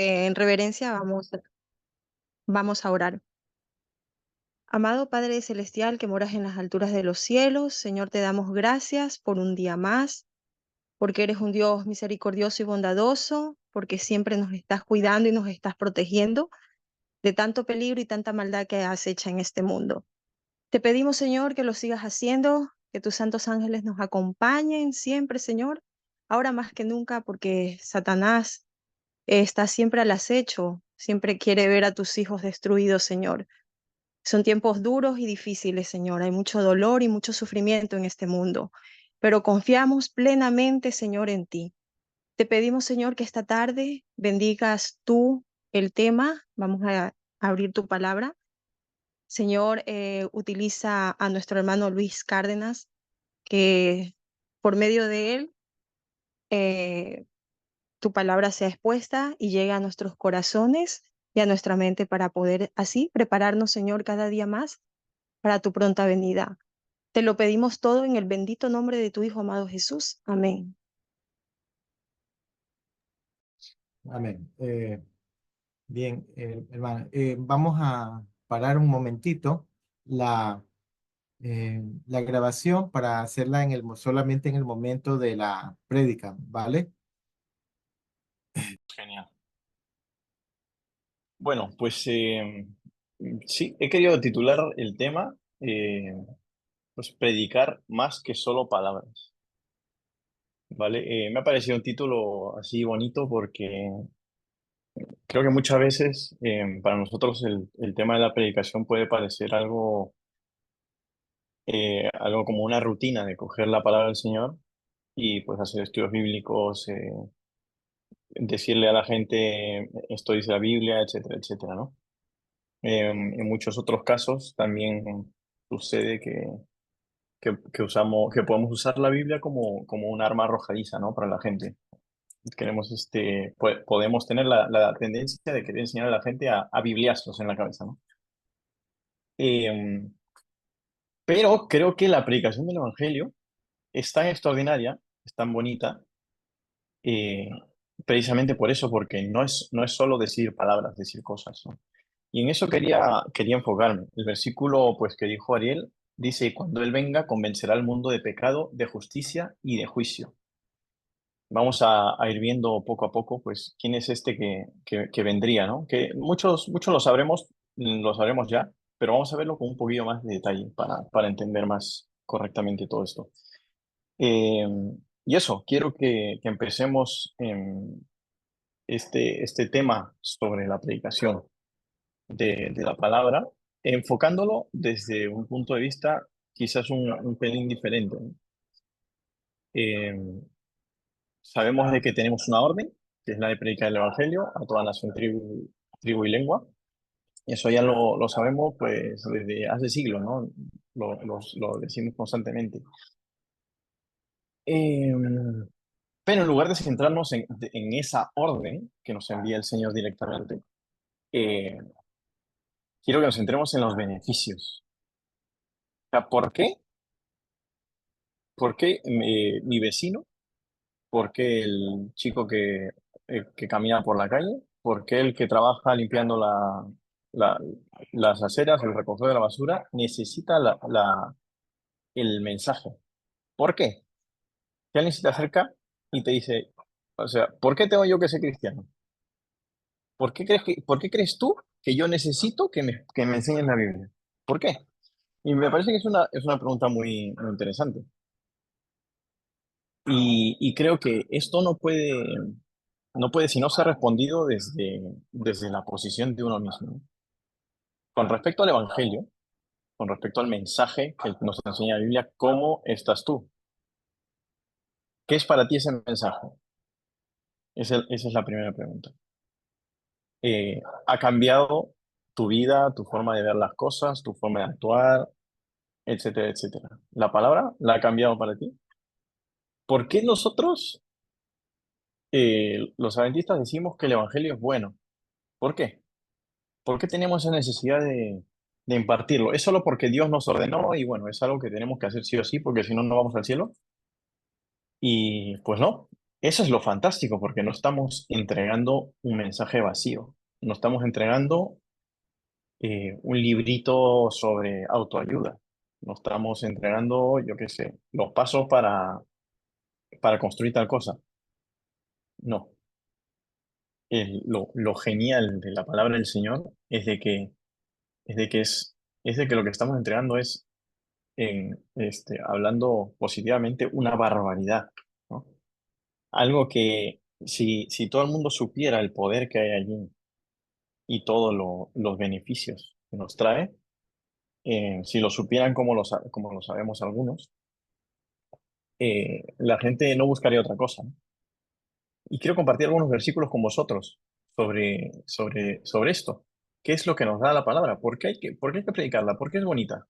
En reverencia vamos a orar. Amado Padre Celestial que moras en las alturas de los cielos, Señor, te damos gracias por un día más, porque eres un Dios misericordioso y bondadoso, porque siempre nos estás cuidando y nos estás protegiendo de tanto peligro y tanta maldad que acecha en este mundo. Te pedimos, Señor, que lo sigas haciendo, que tus santos ángeles nos acompañen siempre, Señor, ahora más que nunca, porque Satanás está siempre al acecho, siempre quiere ver a tus hijos destruidos, Señor. Son tiempos duros y difíciles, Señor. Hay mucho dolor y mucho sufrimiento en este mundo, pero confiamos plenamente, Señor, en ti. Te pedimos, Señor, que esta tarde bendigas tú el tema. Vamos a abrir tu palabra. Señor, utiliza a nuestro hermano Luis Cárdenas, que por medio de él eh, tu palabra sea expuesta y llegue a nuestros corazones y a nuestra mente para poder así prepararnos, Señor, cada día más para tu pronta venida. Te lo pedimos todo en el bendito nombre de tu Hijo amado Jesús. Amén. Amén. Bien, hermano, vamos a parar un momentito la, la grabación para hacerla solamente en el momento de la prédica, ¿vale? Genial. Bueno, pues sí, he querido titular el tema, pues predicar más que solo palabras, ¿vale? Me ha parecido un título así bonito porque creo que muchas veces para nosotros el tema de la predicación puede parecer algo como una rutina de coger la palabra del Señor y pues hacer estudios bíblicos, decirle a la gente esto dice la Biblia, etcétera, etcétera, ¿no? En muchos otros casos también sucede que usamos, que podemos usar la Biblia como un arma arrojadiza, ¿no? Para la gente. Queremos, podemos tener la tendencia de querer enseñar a la gente a bibliazos en la cabeza, ¿no? Eh, pero creo que la predicación del Evangelio es tan extraordinaria, es tan bonita, eh, precisamente por eso, porque no es solo decir palabras, decir cosas, ¿no? Y en eso quería enfocarme. El versículo pues, que dijo Ariel dice, cuando Él venga, convencerá al mundo de pecado, de justicia y de juicio. Vamos a ir viendo poco a poco, pues, quién es este que vendría, ¿no? Que muchos lo sabremos ya, pero vamos a verlo con un poquito más de detalle para entender más correctamente todo esto. Eh, y eso, quiero que empecemos este tema sobre la predicación de la palabra, enfocándolo desde un punto de vista quizás un pelín diferente, ¿no? Eh, Sabemos de que tenemos una orden, que es la de predicar el Evangelio a toda nación, tribu y lengua. Eso ya lo sabemos pues desde hace siglos, ¿no? Lo decimos constantemente. Eh, pero en lugar de centrarnos en esa orden que nos envía el Señor directamente, eh, quiero que nos centremos en los beneficios. O sea, ¿por qué? ¿Por qué mi vecino? ¿Por qué el chico que camina por la calle? ¿Por qué el que trabaja limpiando la- las aceras, el recoger de la basura, necesita el mensaje? ¿Por qué? Que alguien se te acerca y te dice, o sea, ¿por qué tengo yo que ser cristiano? ¿Por qué crees tú que yo necesito que me enseñes la Biblia? ¿Por qué? Y me parece que es una pregunta muy interesante. Y creo que esto no puede sino ser respondido desde la posición de uno mismo. Con respecto al Evangelio, con respecto al mensaje que nos enseña la Biblia, ¿cómo estás tú? ¿Qué es para ti ese mensaje? Esa es la primera pregunta. ¿Ha cambiado tu vida, tu forma de ver las cosas, tu forma de actuar, etcétera, etcétera? ¿La palabra la ha cambiado para ti? ¿Por qué nosotros, los adventistas, decimos que el Evangelio es bueno? ¿Por qué? ¿Por qué tenemos esa necesidad de impartirlo? ¿Es solo porque Dios nos ordenó y bueno, es algo que tenemos que hacer sí o sí porque si no, no vamos al cielo? Y pues no. eso es lo fantástico, porque no estamos entregando un mensaje vacío, no estamos entregando un librito sobre autoayuda, no estamos entregando, yo qué sé, los pasos para construir tal cosa. No, lo genial de la palabra del Señor es de que es de que lo que estamos entregando es, hablando positivamente, una barbaridad, ¿no? Algo que si todo el mundo supiera el poder que hay allí y todos los beneficios que nos trae, si lo supieran como lo sabemos algunos, la gente no buscaría otra cosa, ¿no? Y quiero compartir algunos versículos con vosotros sobre esto. ¿Qué es lo que nos da la palabra? ¿Por qué hay que predicarla? ¿Por qué es bonita?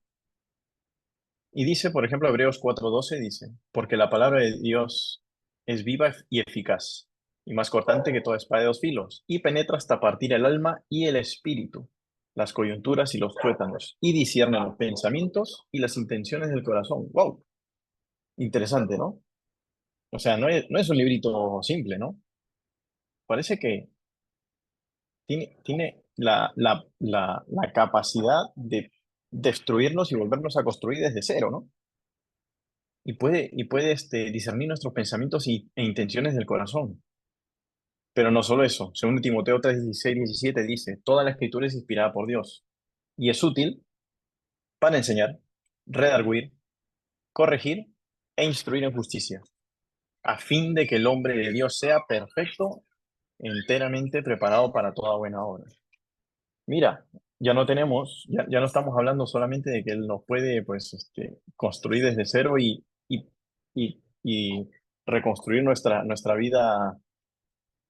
Y dice, por ejemplo, Hebreos 4:12 dice, porque la palabra de Dios es viva y eficaz, y más cortante que toda espada de dos filos, y penetra hasta partir el alma y el espíritu, las coyunturas y los tuétanos, y discierne los pensamientos y las intenciones del corazón. ¡Wow! Interesante, ¿no? O sea, no es un librito simple, ¿no? Parece que tiene la capacidad de destruirnos y volvernos a construir desde cero, ¿no? Y puede discernir nuestros pensamientos e intenciones del corazón. Pero no solo eso. Según Timoteo 3:16-17 dice, toda la escritura es inspirada por Dios y es útil para enseñar, redarguir, corregir e instruir en justicia, a fin de que el hombre de Dios sea perfecto, enteramente preparado para toda buena obra. Mira, ya no estamos hablando solamente de que Él nos puede, pues, construir desde cero y reconstruir nuestra vida,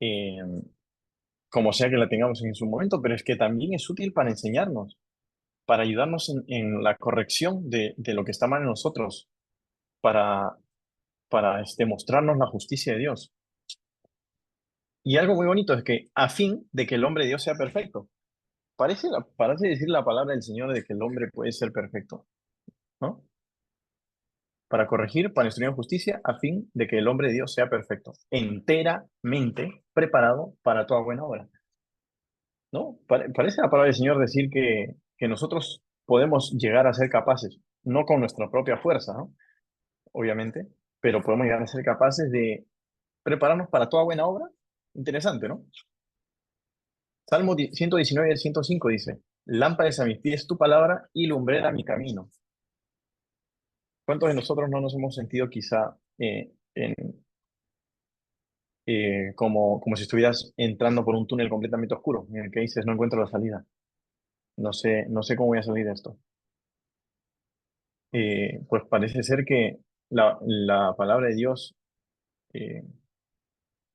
eh, como sea que la tengamos en su momento, pero es que también es útil para enseñarnos, para ayudarnos en la corrección de lo que está mal en nosotros, para, para mostrarnos la justicia de Dios. Y algo muy bonito es que a fin de que el hombre de Dios sea perfecto. Parece decir la palabra del Señor de que el hombre puede ser perfecto, ¿no? Para corregir, para instruir en justicia, a fin de que el hombre de Dios sea perfecto, enteramente preparado para toda buena obra, ¿no? Parece la palabra del Señor decir que nosotros podemos llegar a ser capaces, no con nuestra propia fuerza, ¿no? Obviamente, pero podemos llegar a ser capaces de prepararnos para toda buena obra. Interesante, ¿no? Salmo 119 al 105 dice, lámpara es a mis pies tu palabra y lumbrera mi camino. ¿Cuántos de nosotros no nos hemos sentido quizá como si estuvieras entrando por un túnel completamente oscuro, en el que dices, no encuentro la salida, no sé cómo voy a salir de esto? Pues parece ser que la palabra de Dios eh,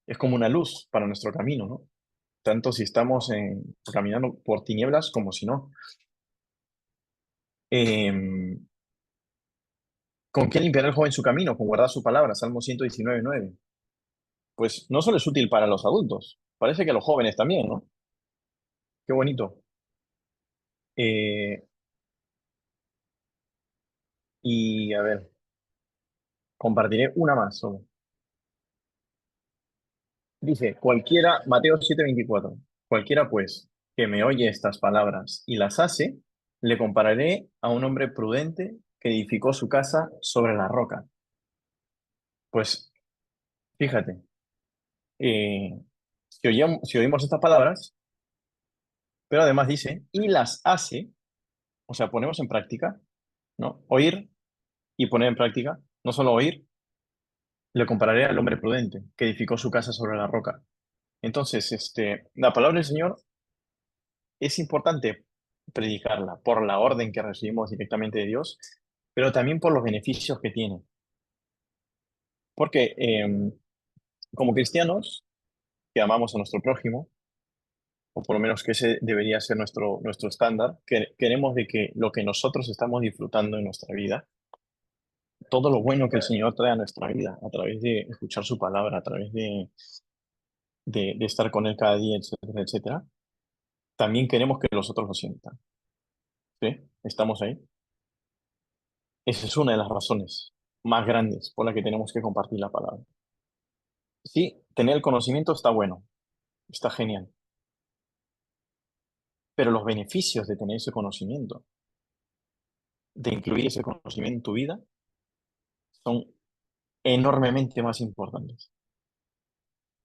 es como una luz para nuestro camino, ¿no? Tanto si estamos caminando por tinieblas como si no. ¿Con qué limpiará el joven su camino? Con guardar su palabra, Salmo 119:9. Pues no solo es útil para los adultos, parece que los jóvenes también, ¿no? Qué bonito. Eh, y a ver, compartiré una más solo. Dice, Mateo 7:24, cualquiera pues que me oye estas palabras y las hace, le compararé a un hombre prudente que edificó su casa sobre la roca. Pues fíjate, eh, si oímos estas palabras, pero además dice, y las hace, o sea, ponemos en práctica, ¿no? Oír y poner en práctica, no solo oír, le compararé al hombre prudente que edificó su casa sobre la roca. Entonces, la palabra del Señor es importante predicarla por la orden que recibimos directamente de Dios, pero también por los beneficios que tiene. Porque como cristianos que amamos a nuestro prójimo, o por lo menos que ese debería ser nuestro estándar, que queremos de que lo que nosotros estamos disfrutando en nuestra vida, todo lo bueno que el Señor trae a nuestra vida, a través de escuchar su palabra, a través de estar con Él cada día, etcétera, etcétera, también queremos que los otros lo sientan. ¿Sí? ¿Estamos ahí? Esa es una de las razones más grandes por las que tenemos que compartir la palabra. Sí, tener el conocimiento está bueno, está genial, pero los beneficios de tener ese conocimiento, de incluir ese conocimiento en tu vida, son enormemente más importantes.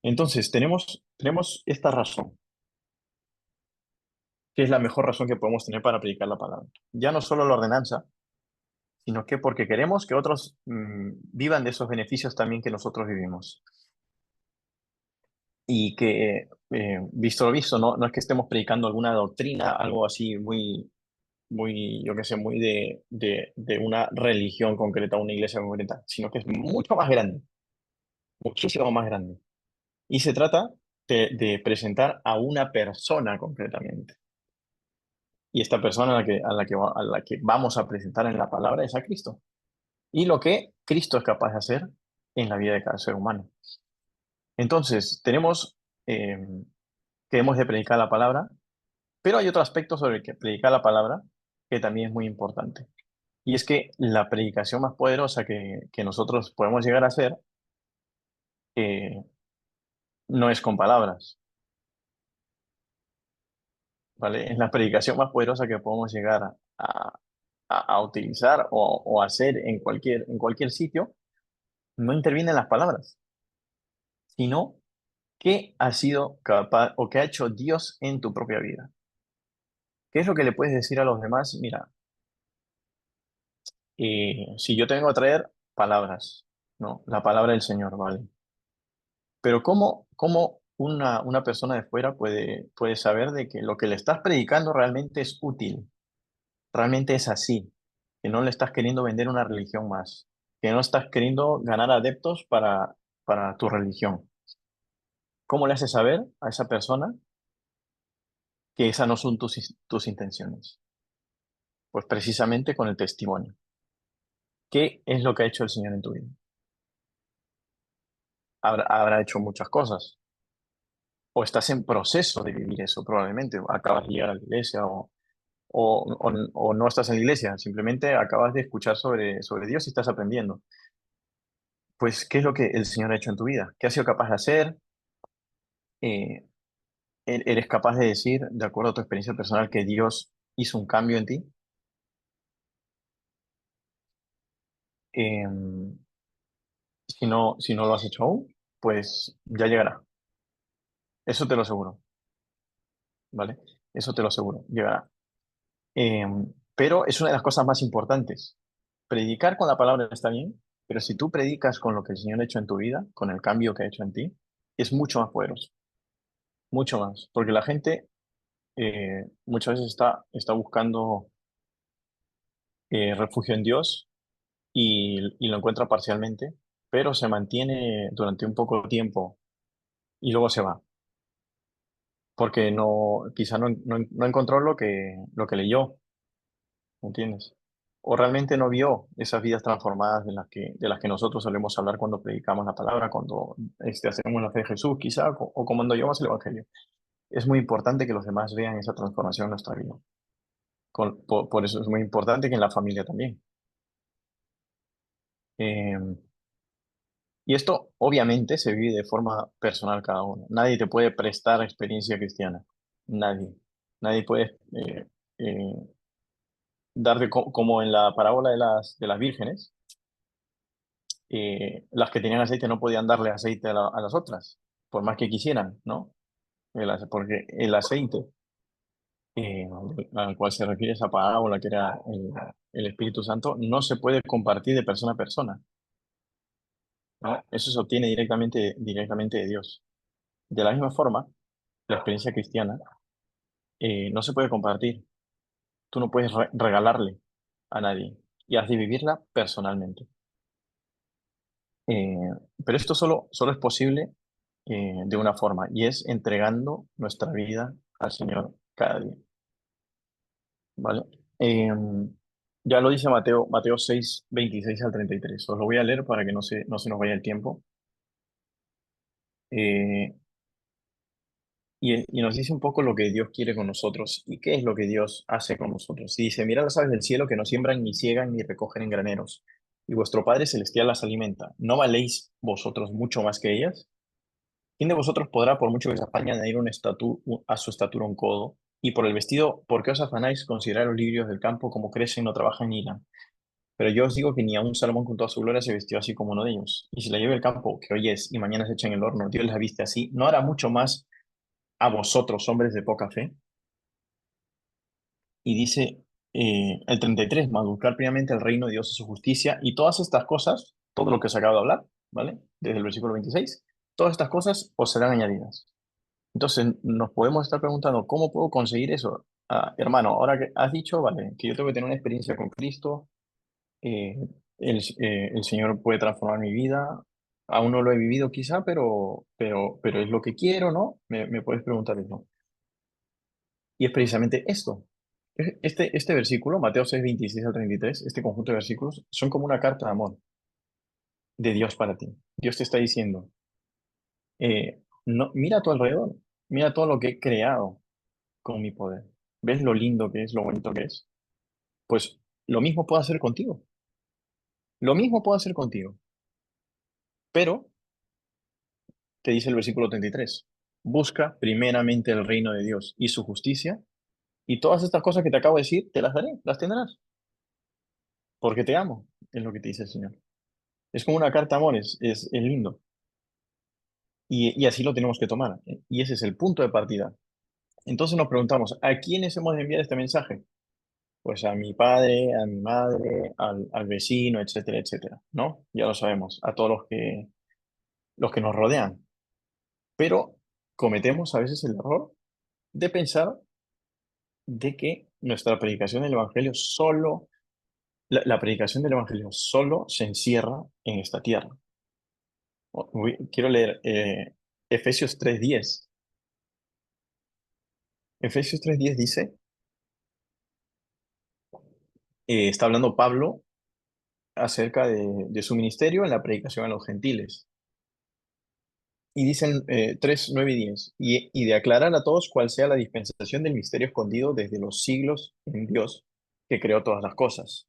Entonces, tenemos esta razón, que es la mejor razón que podemos tener para predicar la palabra. Ya no solo la ordenanza, sino que porque queremos que otros vivan de esos beneficios también que nosotros vivimos. Y que, visto lo visto, no es que estemos predicando alguna doctrina, algo así muy, yo qué sé, muy de una religión concreta, una iglesia concreta, sino que es mucho más grande, muchísimo más grande. Y se trata de presentar a una persona concretamente. Y esta persona a la que vamos a presentar en la palabra es a Cristo. Y lo que Cristo es capaz de hacer en la vida de cada ser humano. Entonces, eh, que hemos de predicar la palabra, pero hay otro aspecto sobre el que predicar la palabra que también es muy importante. Y es que la predicación más poderosa que nosotros podemos llegar a hacer eh, no es con palabras, ¿vale? Es la predicación más poderosa que podemos llegar a utilizar o hacer en cualquier sitio, no intervienen las palabras, sino qué ha sido capaz o qué ha hecho Dios en tu propia vida. ¿Qué es lo que le puedes decir a los demás? Mira, si yo tengo que traer palabras, ¿no? La palabra del Señor, ¿vale? Pero ¿cómo una persona de fuera puede saber de que lo que le estás predicando realmente es útil, realmente es así, que no le estás queriendo vender una religión más, que no estás queriendo ganar adeptos para tu religión? ¿Cómo le haces saber a esa persona que esas no son tus intenciones? Pues precisamente con el testimonio. ¿Qué es lo que ha hecho el Señor en tu vida? Habrá hecho muchas cosas. O estás en proceso de vivir eso, probablemente. Acabas de llegar a la iglesia o no estás en la iglesia. Simplemente acabas de escuchar sobre Dios y estás aprendiendo. Pues, ¿qué es lo que el Señor ha hecho en tu vida? ¿Qué has sido capaz de hacer? Eh, ¿Eres capaz de decir, de acuerdo a tu experiencia personal, que Dios hizo un cambio en ti? Em, si no lo has hecho aún, pues ya llegará. Eso te lo aseguro, ¿vale? Eso te lo aseguro, llegará. Pero es una de las cosas más importantes. Predicar con la palabra está bien, pero si tú predicas con lo que el Señor ha hecho en tu vida, con el cambio que ha hecho en ti, es mucho más poderoso, mucho más. Porque la gente muchas veces está buscando refugio en Dios y lo encuentra parcialmente, pero se mantiene durante un poco de tiempo y luego se va, porque quizá no encontró lo que leyó, ¿me entiendes? O realmente no vio esas vidas transformadas de las que nosotros solemos hablar cuando predicamos la palabra, cuando hacemos la fe de Jesús, quizá, o cuando llevamos el Evangelio. Es muy importante que los demás vean esa transformación en nuestra vida. Por eso es muy importante que en la familia también. Eh, y esto obviamente se vive de forma personal cada uno. Nadie te puede prestar experiencia cristiana. Nadie. Nadie puede eh, darte como en la parábola de las vírgenes. Las que tenían aceite no podían darle aceite a las otras, por más que quisieran, ¿no? Porque el aceite eh, al cual se refiere esa parábola, que era el Espíritu Santo, no se puede compartir de persona a persona, ¿no? Eso se obtiene directamente de Dios. De la misma forma, la experiencia cristiana no se puede compartir. Tú no puedes regalarle a nadie y has de vivirla personalmente. Eh, pero esto solo es posible de una forma y es entregando nuestra vida al Señor cada día, ¿vale? Eh, ya lo dice Mateo 6 26 al 33. Os lo voy a leer para que no se nos vaya el tiempo. Eh, y nos dice un poco lo que Dios quiere con nosotros y qué es lo que Dios hace con nosotros. Y dice, mirad las aves del cielo que no siembran, ni ciegan, ni recogen en graneros, y vuestro Padre Celestial las alimenta. ¿No valéis vosotros mucho más que ellas? ¿Quién de vosotros podrá, por mucho que se apañe, añadir a su estatura un codo? Y por el vestido, ¿por qué os afanáis? Considerad los lirios del campo, como crecen, no trabajan ni hilan. Pero yo os digo que ni aun Salomón con toda su gloria se vistió así como uno de ellos. Y si la lleva el campo, que hoy es y mañana se echa en el horno, Dios la viste así, ¿no hará mucho más a vosotros, hombres de poca fe? Y dice el 33, más buscar primeramente el reino de Dios y su justicia, y todas estas cosas, todo lo que se acaba de hablar, ¿vale? Desde el versículo 26, todas estas cosas os serán añadidas. Entonces, nos podemos estar preguntando, ¿cómo puedo conseguir eso? Ah, hermano, ahora que has dicho, vale, que yo tengo que tener una experiencia con Cristo, eh, el Señor puede transformar mi vida, aún no lo he vivido quizá, pero es lo que quiero, ¿no? Me puedes preguntar eso. Y es precisamente esto. Este versículo, Mateo 6, 26 al 33, este conjunto de versículos, son como una carta de amor de Dios para ti. Dios te está diciendo, no, mira a tu alrededor, mira todo lo que he creado con mi poder. ¿Ves lo lindo que es, lo bonito que es? Pues lo mismo puedo hacer contigo. Lo mismo puedo hacer contigo. Pero, te dice el versículo 33, busca primeramente el reino de Dios y su justicia, y todas estas cosas que te acabo de decir, te las daré, las tendrás, porque te amo, es lo que te dice el Señor. Es como una carta de amor, es lindo. Y así lo tenemos que tomar. Y ese es el punto de partida. Entonces nos preguntamos, ¿a quiénes hemos de enviar este mensaje? Pues a mi padre, a mi madre, al vecino, etcétera, etcétera, ¿no? Ya lo sabemos, a todos los que nos rodean. Pero cometemos a veces el error de pensar de que nuestra predicación del Evangelio la predicación del Evangelio solo se encierra en esta tierra. Quiero leer Efesios 3:10. Efesios 3:10 dice, está hablando Pablo acerca de su ministerio en la predicación a los gentiles. Y dicen 3, 9 y 10, y de aclarar a todos cuál sea la dispensación del misterio escondido desde los siglos en Dios, que creó todas las cosas.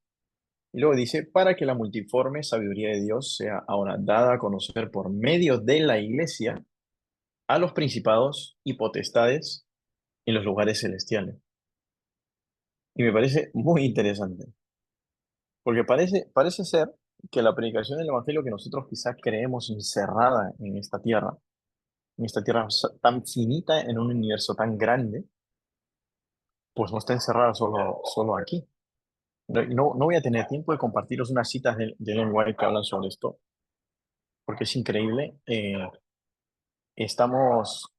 Y luego dice, para que la multiforme sabiduría de Dios sea ahora dada a conocer por medio de la iglesia a los principados y potestades en los lugares celestiales. Y me parece muy interesante, porque parece ser que la predicación del Evangelio que nosotros quizás creemos encerrada en esta tierra tan finita, en un universo tan grande, pues no está encerrada solo aquí. No voy a tener tiempo de compartiros unas citas de Ellen White que hablan sobre esto, porque es increíble. Estamos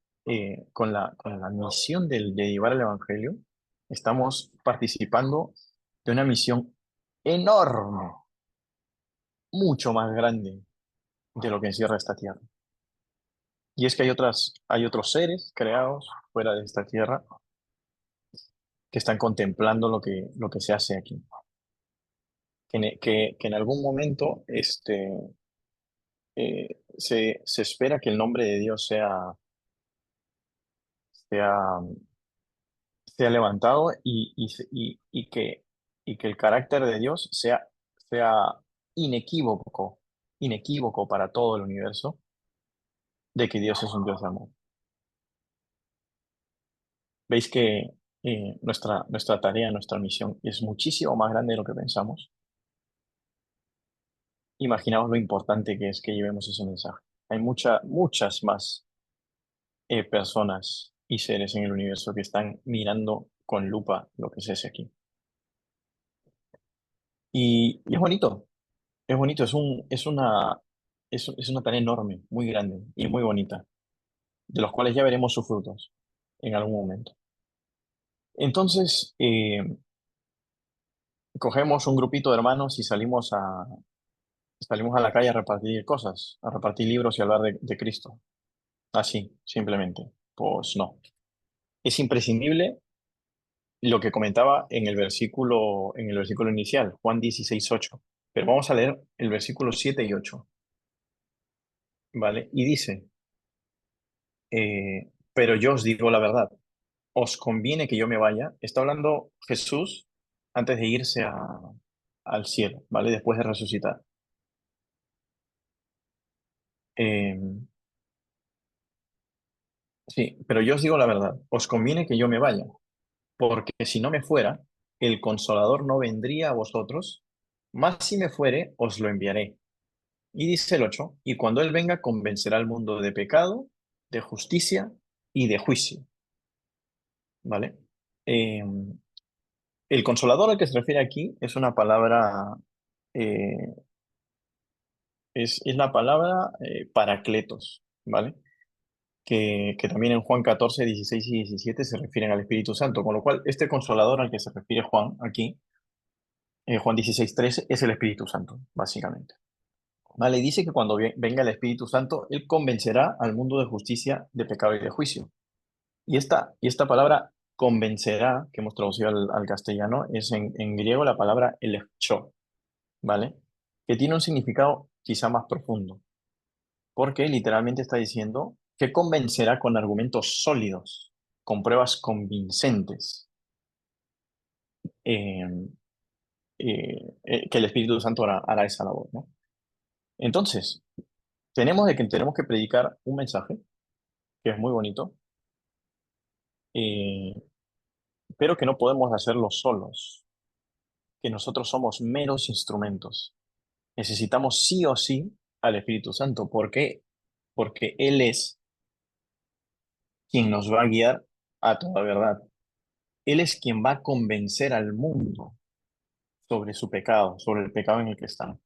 con la misión de llevar el Evangelio, estamos participando de una misión enorme, mucho más grande de lo que encierra esta tierra. Y es que hay otros seres creados fuera de esta tierra que están contemplando lo que se hace aquí. Que en algún momento se espera que el nombre de Dios sea, sea levantado y que el carácter de Dios sea inequívoco, inequívoco para todo el universo, de que Dios es un Dios de amor. Veis que nuestra tarea, nuestra misión es muchísimo más grande de lo que pensamos. Imaginaos lo importante que es que llevemos ese mensaje. Hay muchas más personas y seres en el universo que están mirando con lupa lo que se hace aquí. Y es bonito, es una tarea enorme, muy grande y muy bonita, de los cuales ya veremos sus frutos en algún momento. Entonces, cogemos un grupito de hermanos y salimos a la calle a repartir cosas, a repartir libros y hablar de Cristo. Así, simplemente. Pues no. Es imprescindible lo que comentaba en el versículo inicial, Juan 16:8. Pero vamos a leer el versículo 7 y 8, ¿vale? Y dice, pero yo os digo la verdad, os conviene que yo me vaya. Está hablando Jesús antes de irse al cielo, ¿vale? Después de resucitar. Eh, Sí, pero yo os digo la verdad, os conviene que yo me vaya, porque si no me fuera, el Consolador no vendría a vosotros, mas si me fuere, os lo enviaré. Y dice el 8, y cuando Él venga, convencerá al mundo de pecado, de justicia y de juicio. ¿Vale? Eh, el Consolador al que se refiere aquí es una palabra, eh, es la palabra paracletos, ¿vale? Que también en Juan 14, 16 y 17 se refieren al Espíritu Santo, con lo cual este Consolador al que se refiere Juan aquí, Juan 16, 13, es el Espíritu Santo, básicamente. ¿Vale? Dice que cuando venga el Espíritu Santo, Él convencerá al mundo de justicia, de pecado y de juicio. Y esta palabra convencerá, que hemos traducido al castellano, es en griego la palabra eleccho, ¿vale? Que tiene un significado quizá más profundo, porque literalmente está diciendo que convencerá con argumentos sólidos, con pruebas convincentes, eh, que el Espíritu Santo hará esa labor, ¿no? Entonces, tenemos que predicar un mensaje que es muy bonito, eh, pero que no podemos hacerlo solos, que nosotros somos meros instrumentos. Necesitamos sí o sí al Espíritu Santo. ¿Por qué? Porque Él es quien nos va a guiar a toda verdad. Él es quien va a convencer al mundo sobre su pecado, sobre el pecado en el que están.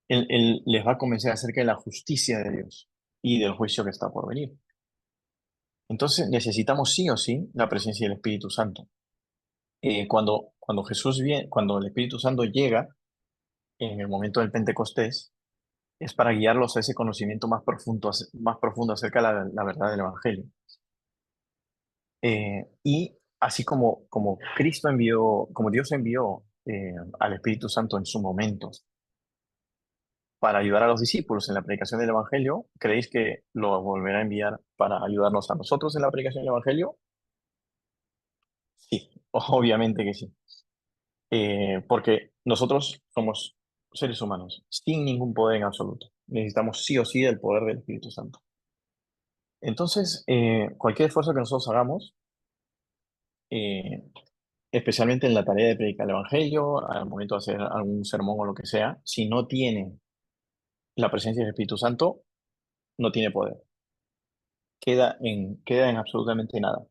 Él les va a convencer acerca de la justicia de Dios y del juicio que está por venir. Entonces necesitamos sí o sí la presencia del Espíritu Santo. Cuando Jesús viene, cuando el Espíritu Santo llega en el momento del Pentecostés, es para guiarlos a ese conocimiento más profundo acerca de la verdad del Evangelio. Y así como Cristo envió, como Dios envió al Espíritu Santo en su momento para ayudar a los discípulos en la predicación del Evangelio, ¿creéis que lo volverá a enviar para ayudarnos a nosotros en la predicación del Evangelio? Sí, obviamente que sí. Porque nosotros somos seres humanos, sin ningún poder en absoluto. Necesitamos sí o sí el poder del Espíritu Santo. Entonces, cualquier esfuerzo que nosotros hagamos, eh, especialmente en la tarea de predicar el Evangelio, al momento de hacer algún sermón o lo que sea, si no tiene la presencia del Espíritu Santo, no tiene poder. Queda en absolutamente nada.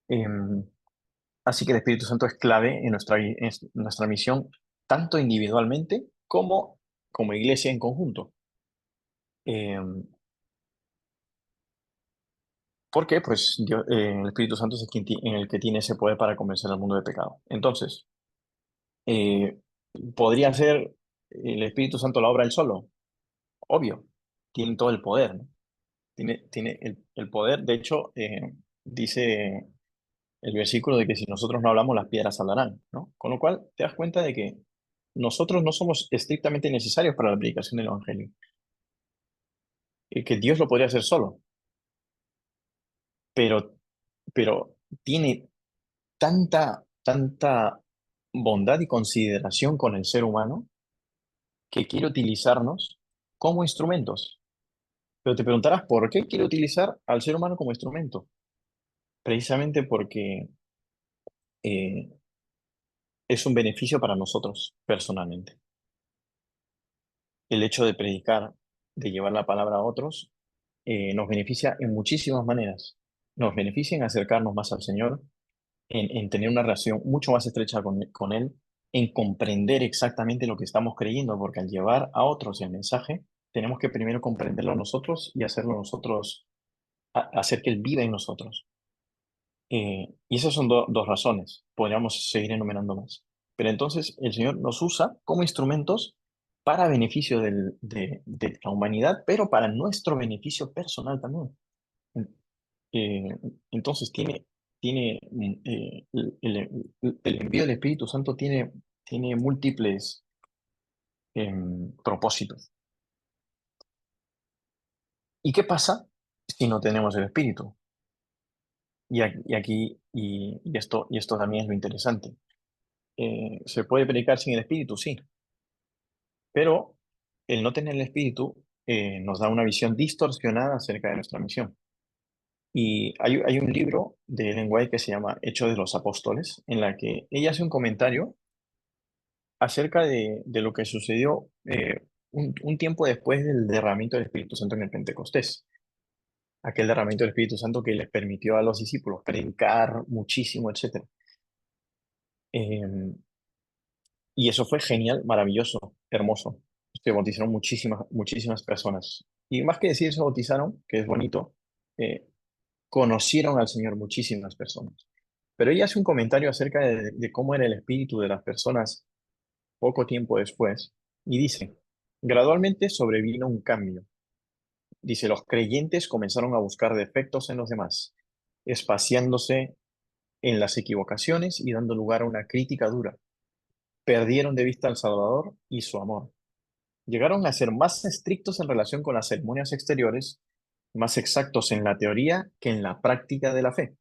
Em, Así que el Espíritu Santo es clave en nuestra misión, tanto individualmente como iglesia en conjunto. Em, ¿Por qué? Pues el Espíritu Santo es en el que tiene ese poder para convencer al mundo de pecado. Entonces, eh, ¿podría ser el Espíritu Santo la obra él solo? Obvio, tiene todo el poder, ¿no? Tiene el poder. De hecho, dice el versículo de que si nosotros no hablamos, las piedras hablarán, ¿no? Con lo cual, te das cuenta de que nosotros no somos estrictamente necesarios para la predicación del Evangelio, y que Dios lo podría hacer solo, pero, pero tiene tanta bondad y consideración con el ser humano que quiere utilizarnos como instrumentos. Pero te preguntarás, ¿por qué quiere utilizar al ser humano como instrumento? Precisamente porque eh, es un beneficio para nosotros personalmente. El hecho de predicar, de llevar la palabra a otros, nos beneficia en muchísimas maneras. Nos beneficia en acercarnos más al Señor, en tener una relación mucho más estrecha con Él, en comprender exactamente lo que estamos creyendo, porque al llevar a otros el mensaje, tenemos que primero comprenderlo nosotros y hacerlo nosotros, hacer que Él viva en nosotros. Y esas son dos razones. Podríamos seguir enumerando más. Pero entonces el Señor nos usa como instrumentos para beneficio de la humanidad, pero para nuestro beneficio personal también. Eh, entonces el envío del Espíritu Santo tiene múltiples propósitos. ¿Y qué pasa si no tenemos el Espíritu? Y esto también es lo interesante. ¿Se puede predicar sin el Espíritu? Sí, pero el no tener el Espíritu nos da una visión distorsionada acerca de nuestra misión. Y hay un libro de Ellen White que se llama Hechos de los Apóstoles, en la que ella hace un comentario acerca de lo que sucedió un tiempo después del derramamiento del Espíritu Santo en el Pentecostés. Aquel derramamiento del Espíritu Santo que les permitió a los discípulos predicar muchísimo, etcétera. Eh, y eso fue genial, maravilloso, hermoso. Se bautizaron muchísimas personas. Y más que decir se bautizaron, que es bonito, eh, conocieron al Señor muchísimas personas. Pero ella hace un comentario acerca de cómo era el espíritu de las personas poco tiempo después y dice, gradualmente sobrevino un cambio. Dice, los creyentes comenzaron a buscar defectos en los demás, espaciándose en las equivocaciones y dando lugar a una crítica dura. Perdieron de vista al Salvador y su amor. Llegaron a ser más estrictos en relación con las ceremonias exteriores, más exactos en la teoría que en la práctica de la fe.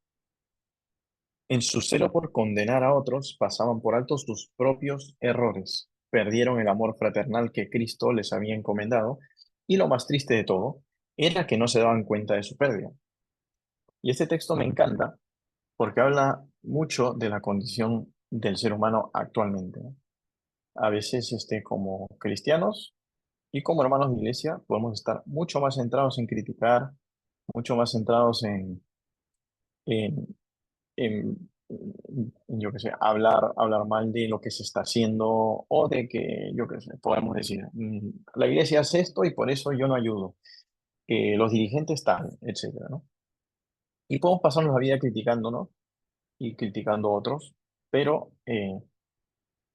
En su celo por condenar a otros, pasaban por alto sus propios errores, perdieron el amor fraternal que Cristo les había encomendado, y lo más triste de todo era que no se daban cuenta de su pérdida. Y este texto me encanta porque habla mucho de la condición del ser humano actualmente, ¿no? A veces, como cristianos y como hermanos de iglesia, podemos estar mucho más centrados en criticar, mucho más centrados en yo qué sé, hablar mal de lo que se está haciendo o de que, yo qué sé, podemos decir, la iglesia hace esto y por eso yo no ayudo, los dirigentes están, etcétera, ¿no? Y podemos pasarnos la vida criticando, ¿no? Y criticando a otros, pero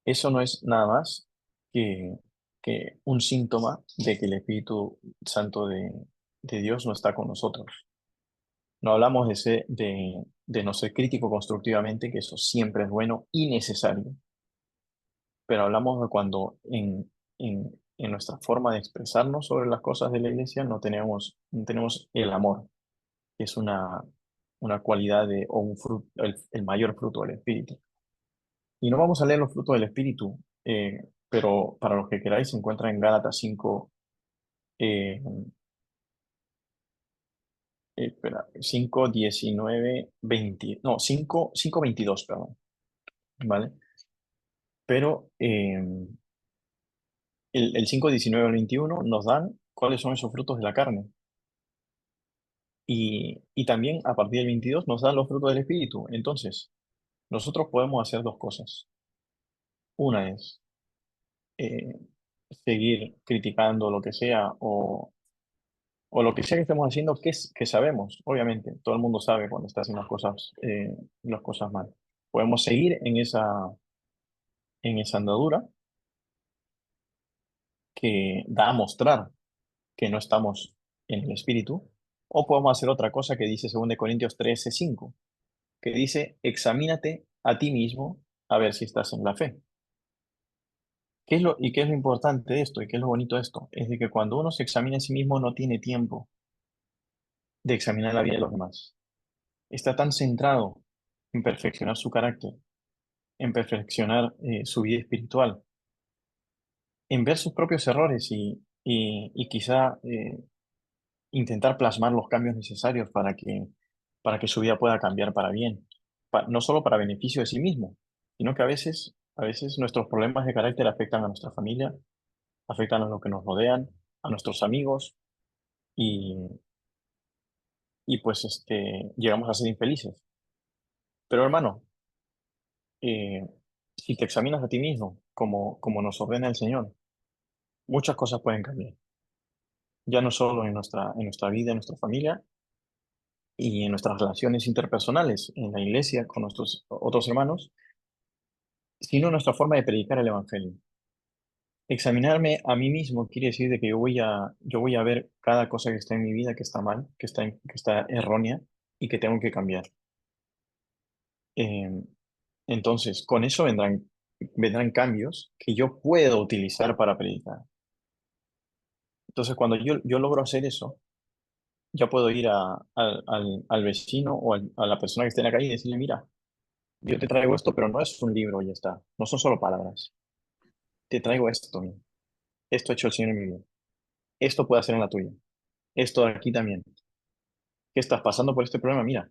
eso no es nada más que, que un síntoma de que el Espíritu Santo de Dios no está con nosotros. No hablamos de no ser crítico constructivamente, que eso siempre es bueno y necesario, pero hablamos de cuando en nuestra forma de expresarnos sobre las cosas de la iglesia no tenemos el amor, que es una cualidad o un fruto, el mayor fruto del Espíritu. Y no vamos a leer los frutos del Espíritu, pero para los que queráis se encuentra en Gálatas 5, eh, espera, 5, 19, 20, no, 5, 22, perdón, ¿vale? Pero el 5, 19 al 21 nos dan cuáles son esos frutos de la carne. Y también a partir del 22 nos dan los frutos del Espíritu. Entonces, nosotros podemos hacer dos cosas. Una es eh, seguir criticando lo que sea o lo que sea que estemos haciendo que sabemos, obviamente. Todo el mundo sabe cuando está haciendo las cosas mal. Podemos seguir en esa andadura que da a mostrar que no estamos en el Espíritu, o podemos hacer otra cosa que dice 2 Corintios 13:5, que dice, examínate a ti mismo a ver si estás en la fe. ¿Qué es lo importante de esto y qué es lo bonito de esto? Es de que cuando uno se examina a sí mismo no tiene tiempo de examinar la vida de los demás. Está tan centrado en perfeccionar su carácter, en perfeccionar su vida espiritual, en ver sus propios errores y quizá intentar plasmar los cambios necesarios para que su vida pueda cambiar para bien, no solo para beneficio de sí mismo, sino que a veces nuestros problemas de carácter afectan a nuestra familia, afectan a los que nos rodean, a nuestros amigos y, y pues llegamos a ser infelices. Pero hermano, eh, si te examinas a ti mismo como nos ordena el Señor, muchas cosas pueden cambiar, ya no solo en nuestra vida, en nuestra familia, y en nuestras relaciones interpersonales, en la iglesia, con nuestros otros hermanos, sino en nuestra forma de predicar el Evangelio. Examinarme a mí mismo quiere decir de que yo voy a ver cada cosa que está en mi vida que está mal, que está errónea y que tengo que cambiar. Eh, entonces, con eso vendrán cambios que yo puedo utilizar para predicar. Entonces, cuando yo logro hacer eso, ya puedo ir al vecino o a la persona que esté en la calle y decirle, mira, yo te traigo esto, pero no es un libro y ya está. No son solo palabras. Te traigo esto, mira. Esto ha hecho el Señor en mi vida. Esto puede hacer en la tuya. Esto de aquí también. ¿Qué estás pasando por este problema? Mira,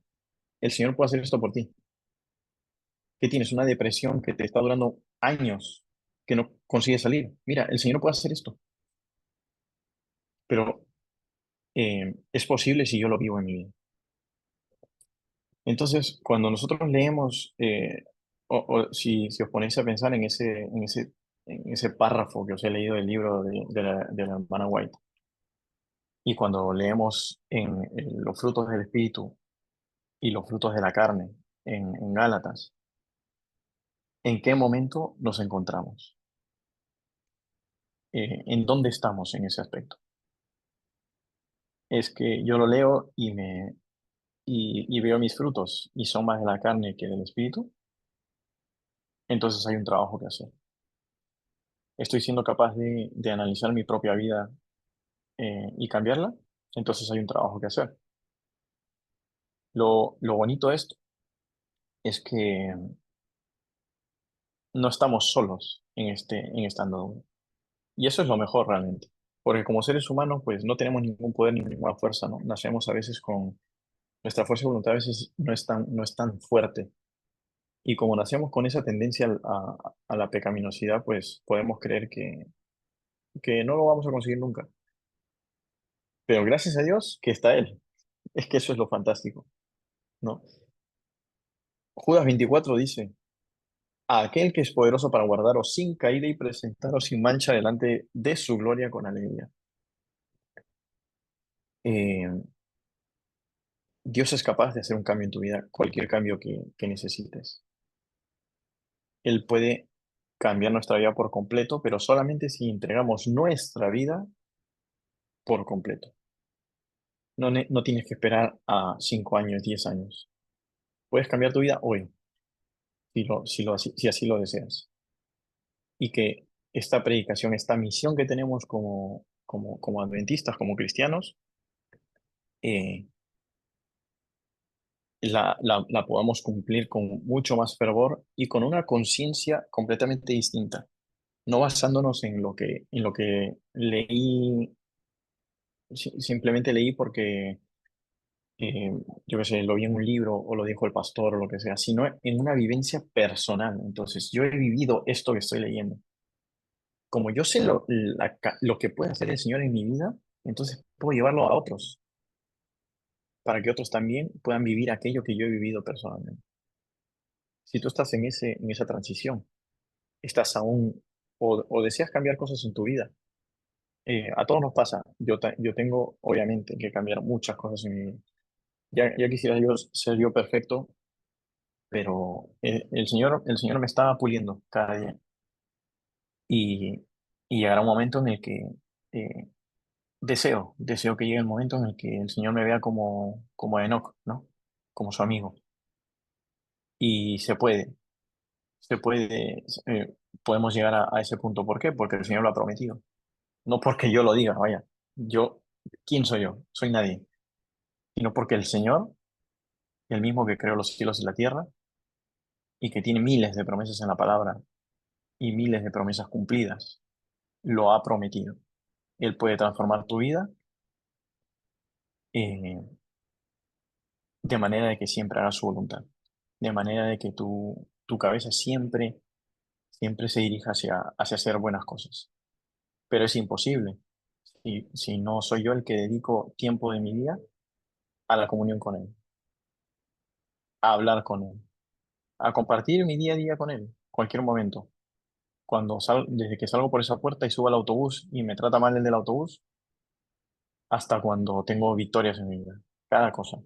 el Señor puede hacer esto por ti. ¿Qué tienes? Una depresión que te está durando años, que no consigues salir. Mira, el Señor puede hacer esto, pero es posible si yo lo vivo en mi vida. Entonces, cuando nosotros leemos, si os ponéis a pensar en ese párrafo que os he leído del libro de la hermana White, y cuando leemos en los frutos del Espíritu y los frutos de la carne en Gálatas, ¿en qué momento nos encontramos? ¿En dónde estamos en ese aspecto? Es que yo lo leo y veo mis frutos y son más de la carne que del Espíritu, entonces hay un trabajo que hacer. Estoy siendo capaz de analizar mi propia vida y cambiarla, entonces hay un trabajo que hacer. Lo bonito de esto es que no estamos solos en este andadura. Y eso es lo mejor realmente. Porque como seres humanos, pues no tenemos ningún poder ni ninguna fuerza, ¿no? Nacemos a veces con... Nuestra fuerza de voluntad a veces no es tan fuerte. Y como nacemos con esa tendencia a la pecaminosidad, pues podemos creer que no lo vamos a conseguir nunca. Pero gracias a Dios que está Él. Es que eso es lo fantástico, ¿no? Judas 24 dice, a aquel que es poderoso para guardaros sin caída y presentaros sin mancha delante de su gloria con alegría. Eh, Dios es capaz de hacer un cambio en tu vida, cualquier cambio que necesites. Él puede cambiar nuestra vida por completo, pero solamente si entregamos nuestra vida por completo. No tienes que esperar a 5 años, 10 años. Puedes cambiar tu vida hoy, si así lo deseas. Y que esta predicación, esta misión que tenemos como adventistas, como cristianos, eh, la podamos cumplir con mucho más fervor y con una conciencia completamente distinta, no basándonos en lo que leí, simplemente leí porque, eh, yo qué sé, lo vi en un libro o lo dijo el pastor o lo que sea, sino en una vivencia personal. Entonces, yo he vivido esto que estoy leyendo. Como yo sé lo que puede hacer el Señor en mi vida, entonces puedo llevarlo a otros, para que otros también puedan vivir aquello que yo he vivido personalmente. Si tú estás en esa transición, estás aún o deseas cambiar cosas en tu vida, a todos nos pasa. Yo tengo, obviamente, que cambiar muchas cosas en mi vida. Ya quisiera yo ser yo perfecto, pero el Señor me está puliendo cada día. Y llegará un momento en el que eh, deseo que llegue el momento en el que el Señor me vea como a Enoc, ¿no? Como su amigo. Y se puede, podemos llegar a ese punto. ¿Por qué? Porque el Señor lo ha prometido. No porque yo lo diga, vaya. Yo, ¿quién soy yo? Soy nadie. Sino porque el Señor, el mismo que creó los cielos y la tierra, y que tiene miles de promesas en la palabra y miles de promesas cumplidas, lo ha prometido. Él puede transformar tu vida eh, de manera de que siempre haga su voluntad, de manera de que tu cabeza siempre se dirija hacia hacer buenas cosas. Pero es imposible si no soy yo el que dedico tiempo de mi día a la comunión con Él, a hablar con Él, a compartir mi día a día con Él, cualquier momento. Desde que salgo por esa puerta y subo al autobús y me trata mal el del autobús, hasta cuando tengo victorias en mi vida. Cada cosa.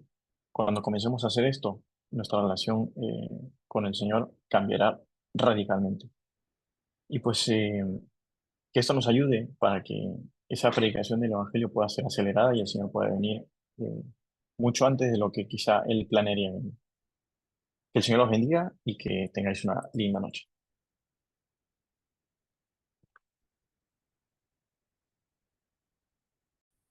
Cuando comencemos a hacer esto, nuestra relación con el Señor cambiará radicalmente. Y pues que esto nos ayude para que esa predicación del Evangelio pueda ser acelerada y el Señor pueda venir eh, mucho antes de lo que quizá Él planearía venir. Que el Señor los bendiga y que tengáis una linda noche.